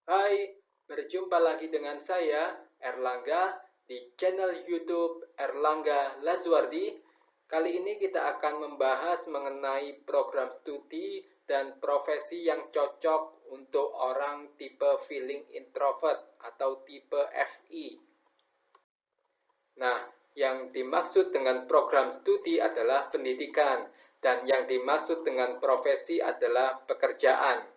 Hai, berjumpa lagi dengan saya, Erlangga, di channel YouTube Erlangga Lazuardi. Kali ini kita akan membahas mengenai program studi dan profesi yang cocok untuk orang tipe feeling introvert atau tipe FI. Nah, yang dimaksud dengan program studi adalah pendidikan, dan yang dimaksud dengan profesi adalah pekerjaan.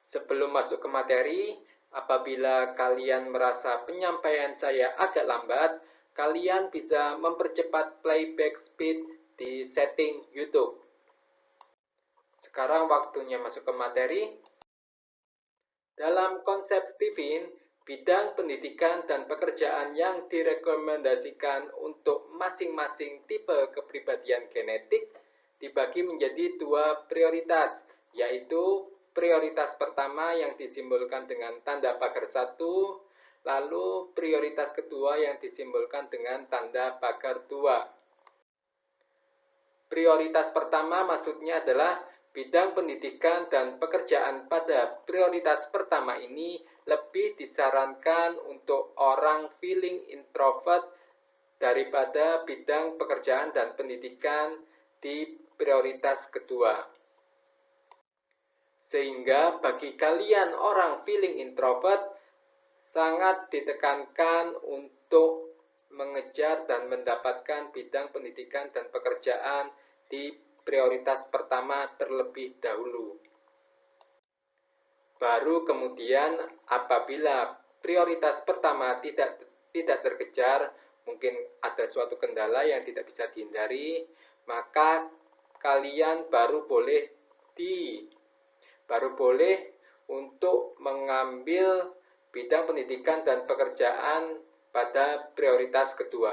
Sebelum masuk ke materi, apabila kalian merasa penyampaian saya agak lambat, kalian bisa mempercepat playback speed di setting YouTube. Sekarang waktunya masuk ke materi. Dalam konsep Stephen, bidang pendidikan dan pekerjaan yang direkomendasikan untuk masing-masing tipe kepribadian genetik dibagi menjadi dua prioritas, yaitu prioritas pertama yang disimbolkan dengan tanda pagar 1, lalu prioritas kedua yang disimbolkan dengan tanda pagar 2. Prioritas pertama maksudnya adalah bidang pendidikan dan pekerjaan pada prioritas pertama ini lebih disarankan untuk orang feeling introvert daripada bidang pekerjaan dan pendidikan di prioritas kedua. Sehingga bagi kalian orang feeling introvert, sangat ditekankan untuk mengejar dan mendapatkan bidang pendidikan dan pekerjaan di prioritas pertama terlebih dahulu. Baru kemudian apabila prioritas pertama tidak terkejar, mungkin ada suatu kendala yang tidak bisa dihindari, maka kalian baru boleh untuk mengambil bidang pendidikan dan pekerjaan pada prioritas kedua.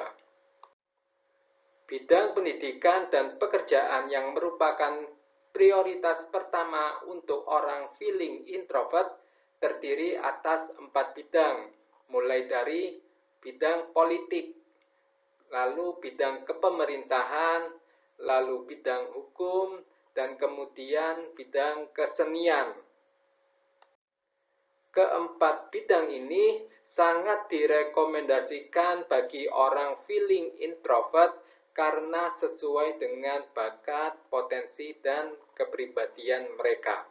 Bidang pendidikan dan pekerjaan yang merupakan prioritas pertama untuk orang feeling introvert terdiri atas 4 bidang, mulai dari bidang politik, lalu bidang kepemerintahan, lalu bidang hukum, dan kemudian bidang kesenian. Keempat bidang ini sangat direkomendasikan bagi orang feeling introvert karena sesuai dengan bakat, potensi, dan kepribadian mereka.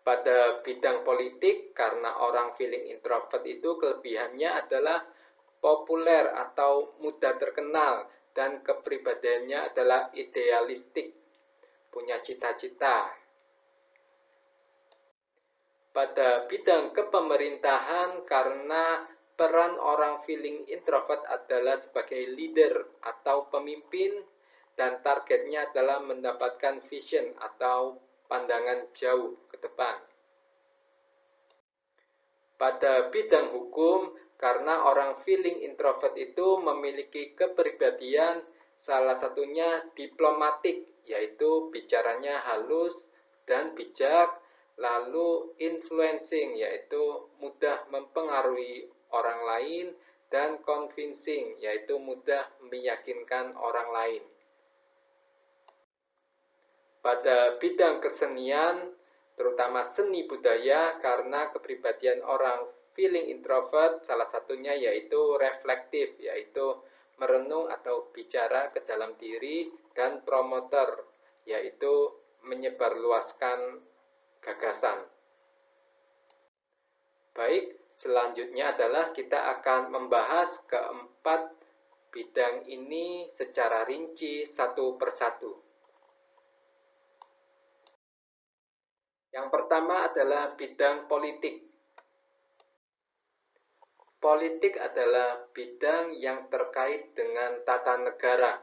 Pada bidang politik, karena orang feeling introvert itu kelebihannya adalah populer atau mudah terkenal, dan kepribadiannya adalah idealistik, punya cita-cita. Pada bidang kepemerintahan, karena peran orang feeling introvert adalah sebagai leader atau pemimpin, dan targetnya adalah mendapatkan vision atau pandangan jauh ke depan. Pada bidang hukum, karena orang feeling introvert itu memiliki kepribadian salah satunya diplomatik, yaitu bicaranya halus dan bijak, lalu influencing, yaitu mudah mempengaruhi orang lain, dan convincing, yaitu mudah meyakinkan orang lain. Pada bidang kesenian, terutama seni budaya, karena kepribadian orang feeling introvert salah satunya yaitu reflektif, yaitu merenung atau bicara ke dalam diri, dan promoter, yaitu menyebarluaskan gagasan. Baik, selanjutnya adalah kita akan membahas keempat bidang ini secara rinci satu persatu. Yang pertama adalah bidang politik. Politik adalah bidang yang terkait dengan tata negara.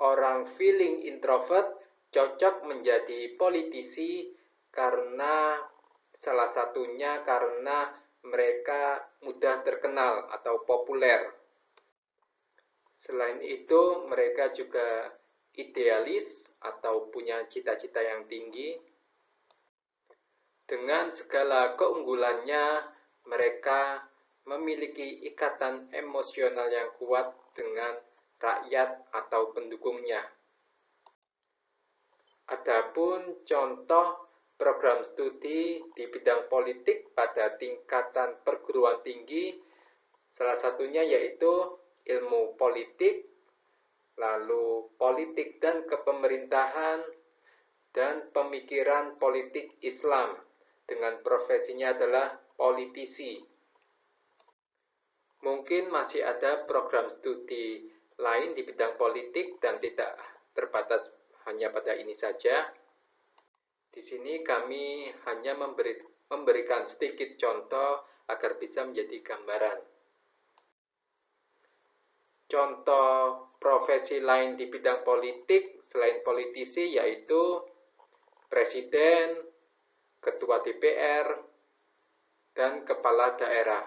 Orang feeling introvert cocok menjadi politisi karena salah satunya karena mereka mudah terkenal atau populer. Selain itu, mereka juga idealis atau punya cita-cita yang tinggi. Dengan segala keunggulannya, mereka memiliki ikatan emosional yang kuat dengan rakyat atau pendukungnya. Adapun contoh program studi di bidang politik pada tingkatan perguruan tinggi, salah satunya yaitu ilmu politik, lalu politik dan kepemerintahan, dan pemikiran politik Islam, dengan profesinya adalah politisi. Mungkin masih ada program studi lain di bidang politik dan tidak terbatas hanya pada ini saja. Di sini kami hanya memberikan sedikit contoh agar bisa menjadi gambaran. Contoh profesi lain di bidang politik selain politisi yaitu presiden, ketua DPR, dan kepala daerah.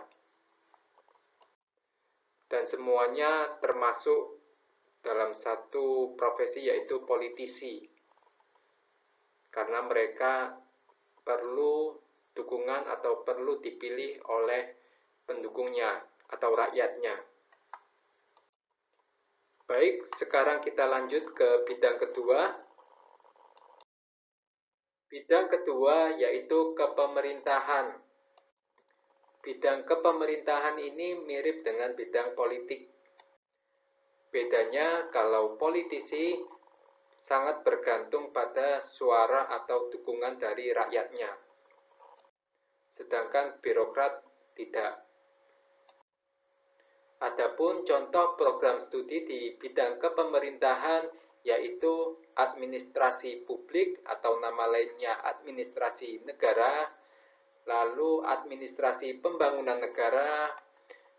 Dan semuanya termasuk dalam satu profesi yaitu politisi. Karena mereka perlu dukungan atau perlu dipilih oleh pendukungnya atau rakyatnya. Baik, sekarang kita lanjut ke bidang kedua. Bidang kedua yaitu kepemerintahan. Bidang kepemerintahan ini mirip dengan bidang politik. Bedanya kalau politisi sangat bergantung pada suara atau dukungan dari rakyatnya. Sedangkan birokrat tidak. Adapun contoh program studi di bidang kepemerintahan yaitu administrasi publik atau nama lainnya administrasi negara, lalu administrasi pembangunan negara,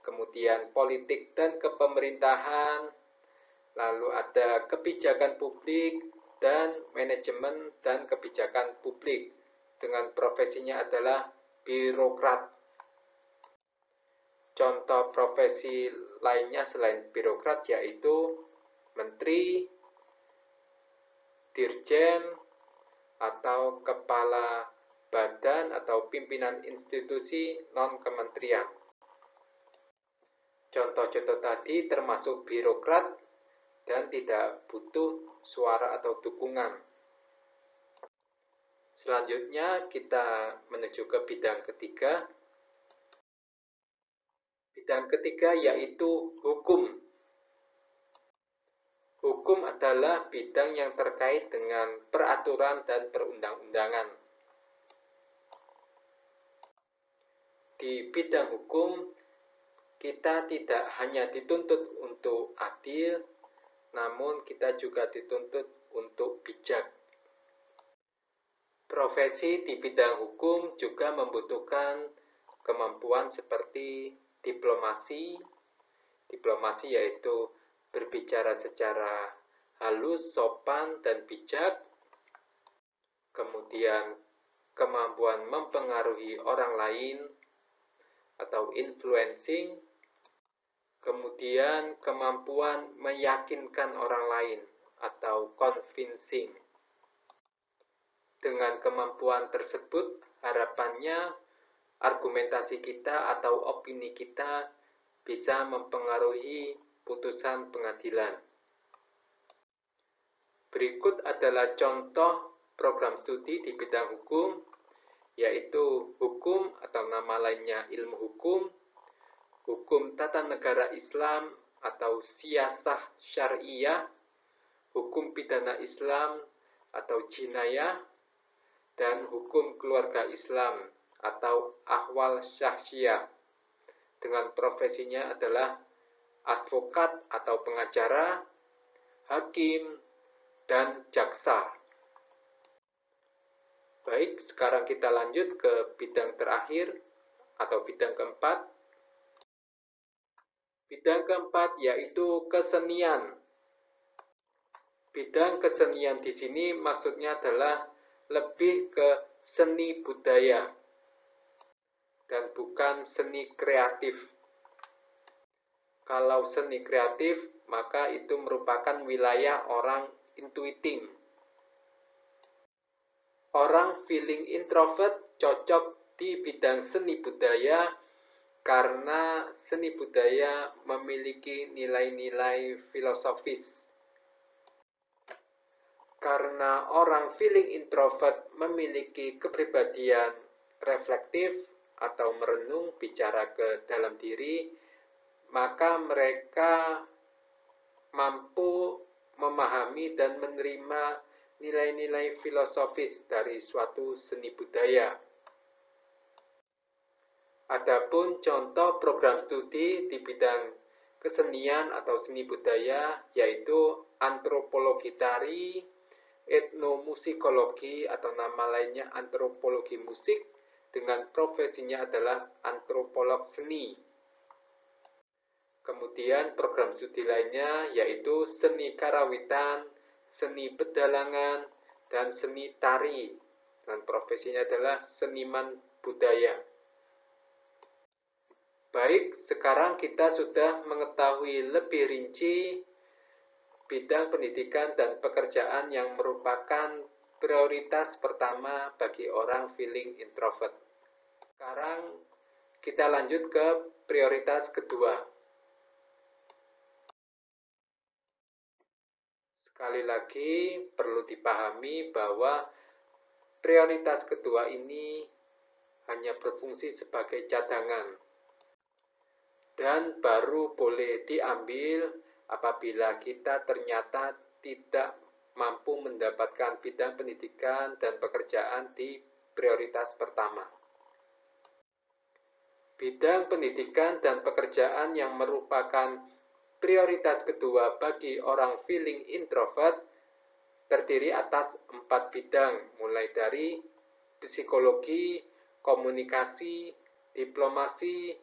kemudian politik dan kepemerintahan, lalu ada kebijakan publik dan manajemen dan kebijakan publik, dengan profesinya adalah birokrat. Contoh profesi lainnya selain birokrat yaitu menteri, dirjen, atau kepala badan atau pimpinan institusi non-kementerian. Contoh-contoh tadi termasuk birokrat dan tidak butuh suara atau dukungan. Selanjutnya kita menuju ke bidang ketiga. Bidang ketiga yaitu hukum. Hukum adalah bidang yang terkait dengan peraturan dan perundang-undangan. Di bidang hukum, kita tidak hanya dituntut untuk adil, namun kita juga dituntut untuk bijak. Profesi di bidang hukum juga membutuhkan kemampuan seperti diplomasi. Diplomasi yaitu berbicara secara halus, sopan, dan bijak. Kemudian kemampuan mempengaruhi orang lain atau influencing, kemudian kemampuan meyakinkan orang lain atau convincing. Dengan kemampuan tersebut, harapannya argumentasi kita atau opini kita bisa mempengaruhi putusan pengadilan. Berikut adalah contoh program studi di bidang hukum, yaitu hukum atau nama lainnya ilmu hukum, hukum tata negara Islam atau siyasah syariah, hukum pidana Islam atau jinayah, dan hukum keluarga Islam atau ahwal syahsiyah. Dengan profesinya adalah advokat atau pengacara, hakim, dan jaksa. Baik, sekarang kita lanjut ke bidang terakhir atau bidang keempat. Bidang keempat yaitu kesenian. Bidang kesenian di sini maksudnya adalah lebih ke seni budaya dan bukan seni kreatif. Kalau seni kreatif, maka itu merupakan wilayah orang intuiting. Orang feeling introvert cocok di bidang seni budaya karena seni budaya memiliki nilai-nilai filosofis. Karena orang feeling introvert memiliki kepribadian reflektif atau merenung, bicara ke dalam diri, maka mereka mampu memahami dan menerima nilai-nilai filosofis dari suatu seni budaya. Adapun contoh program studi di bidang kesenian atau seni budaya yaitu antropologi tari, etnomusikologi atau nama lainnya antropologi musik, dengan profesinya adalah antropolog seni. Kemudian program studi lainnya yaitu seni karawitan, seni pedalangan, dan seni tari, dan profesinya adalah seniman budaya. Baik, sekarang kita sudah mengetahui lebih rinci bidang pendidikan dan pekerjaan yang merupakan prioritas pertama bagi orang feeling introvert. Sekarang kita lanjut ke prioritas kedua. Sekali lagi perlu dipahami bahwa prioritas kedua ini hanya berfungsi sebagai cadangan dan baru boleh diambil apabila kita ternyata tidak mampu mendapatkan bidang pendidikan dan pekerjaan di prioritas pertama. Bidang pendidikan dan pekerjaan yang merupakan prioritas kedua bagi orang feeling introvert terdiri atas 4 bidang, mulai dari psikologi, komunikasi, diplomasi,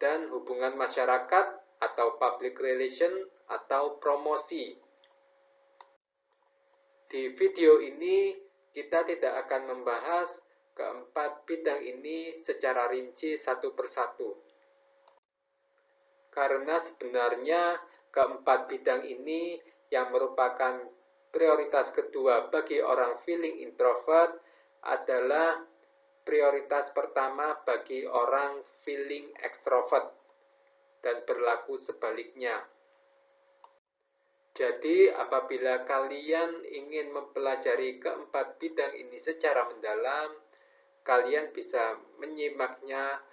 dan hubungan masyarakat atau public relation atau promosi. Di video ini kita tidak akan membahas keempat bidang ini secara rinci satu persatu. Karena sebenarnya keempat bidang ini yang merupakan prioritas kedua bagi orang feeling introvert adalah prioritas pertama bagi orang feeling extrovert dan berlaku sebaliknya. Jadi, apabila kalian ingin mempelajari keempat bidang ini secara mendalam, kalian bisa menyimaknya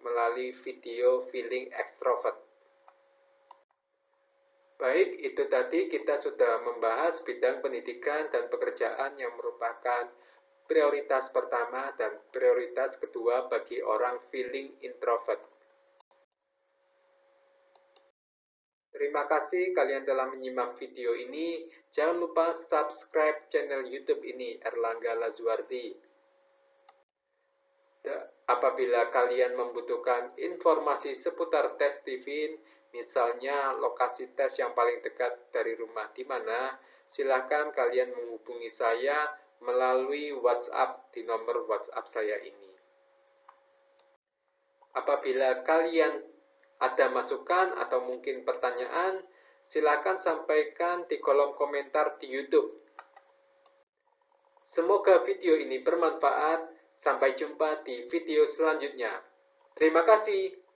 melalui video feeling extrovert. Baik, itu tadi kita sudah membahas bidang pendidikan dan pekerjaan yang merupakan prioritas pertama dan prioritas kedua bagi orang feeling introvert. Terima kasih kalian telah menyimak video ini. Jangan lupa subscribe channel YouTube ini, Erlangga Lazuardi. Apabila kalian membutuhkan informasi seputar tes TVIN, misalnya lokasi tes yang paling dekat dari rumah di mana, silakan kalian menghubungi saya melalui WhatsApp di nomor WhatsApp saya ini. Apabila kalian ada masukan atau mungkin pertanyaan, silakan sampaikan di kolom komentar di YouTube. Semoga video ini bermanfaat. Sampai jumpa di video selanjutnya. Terima kasih.